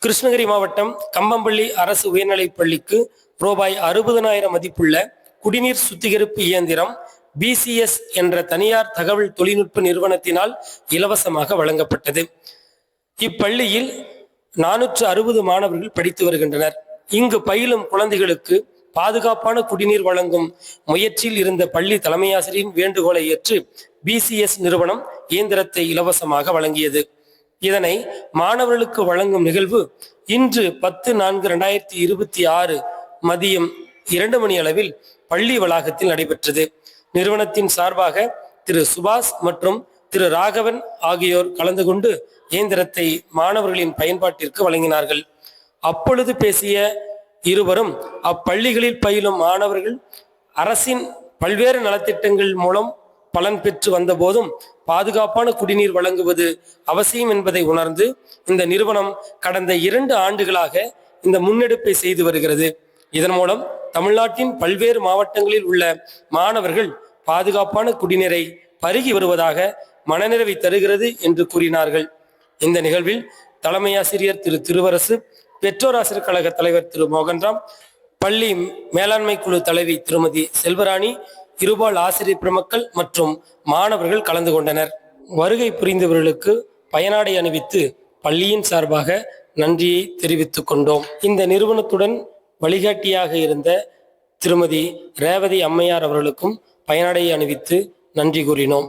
கிருஷ்ணகிரி மாவட்டம் கம்பம்பள்ளி அரசு உயர்நிலைப் பள்ளிக்கு ரூபாய் 60,000 மதிப்புள்ள குடிநீர் சுத்திகரிப்பு இயந்திரம் BCS என்ற தனியார் தகவல் தொழில்நுட்ப நிறுவனத்தினால் இலவசமாக வழங்கப்பட்டது. இப்பள்ளியில் 460 மாணவர்கள் படித்து வருகின்றனர். இங்கு பயிலும் குழந்தைகளுக்கு பாதுகாப்பான குடிநீர் வழங்கும் முயற்சியில் இருந்த பள்ளி தலைமையாசிரியரின் வேண்டுகோளை ஏற்று BCS நிறுவனம் இயந்திரத்தை இலவசமாக வழங்கியது. இதனை மாணவர்களுக்கு வழங்கும் நிகழ்வு இன்று 10/4/2026 மதியம் 2 மணி அளவில் பள்ளி வளாகத்தில் நடைபெற்றது. நிறுவனத்தின் சார்பாக திரு சுபாஷ் மற்றும் திரு ராகவன் ஆகியோர் கலந்து கொண்டு இயந்திரத்தை மாணவர்களின் பயன்பாட்டிற்கு வழங்கினார்கள். அப்பொழுது பேசிய இருவரும் அப்பள்ளிகளில் பயிலும் மாணவர்கள் அரசின் பல்வேறு நலத்திட்டங்கள் மூலம் பலன் பெற்று வந்த போதும் பாதுகாப்பான குடிநீர் வழங்குவது அவசியம் என்பதை உணர்ந்து இந்த நிறுவனம் கடந்த 2 ஆண்டுகளாக இந்த முன்னெடுப்பை செய்து வருகிறது. இதன் மூலம் தமிழ்நாட்டின் பல்வேறு மாவட்டங்களில் உள்ள மாணவர்கள் பாதுகாப்பான குடிநீரை பருகி வருவதாக மனநிறைவை தருகிறது என்று கூறினார்கள். இந்த நிகழ்வில் தலைமை ஆசிரியர் திரு திருவரசு, பெற்றோர் ஆசிரியர் கழக தலைவர் திரு மோகன்ராம், பள்ளி மேலாண்மை குழு தலைவி திருமதி செல்வராணி, இருபால் ஆசிரியர் பெருமக்கள் மற்றும் மாணவர்கள் கலந்து கொண்டனர். வருகை புரிந்தவர்களுக்கு பயனாடை அணிவித்து பள்ளியின் சார்பாக நன்றியை தெரிவித்துக் கொண்டோம். இந்த நிறுவனத்துடன் வழிகாட்டியாக இருந்த திருமதி ரேவதி அம்மையார் அவர்களுக்கும் பயனாடையை அணிவித்து நன்றி கூறினோம்.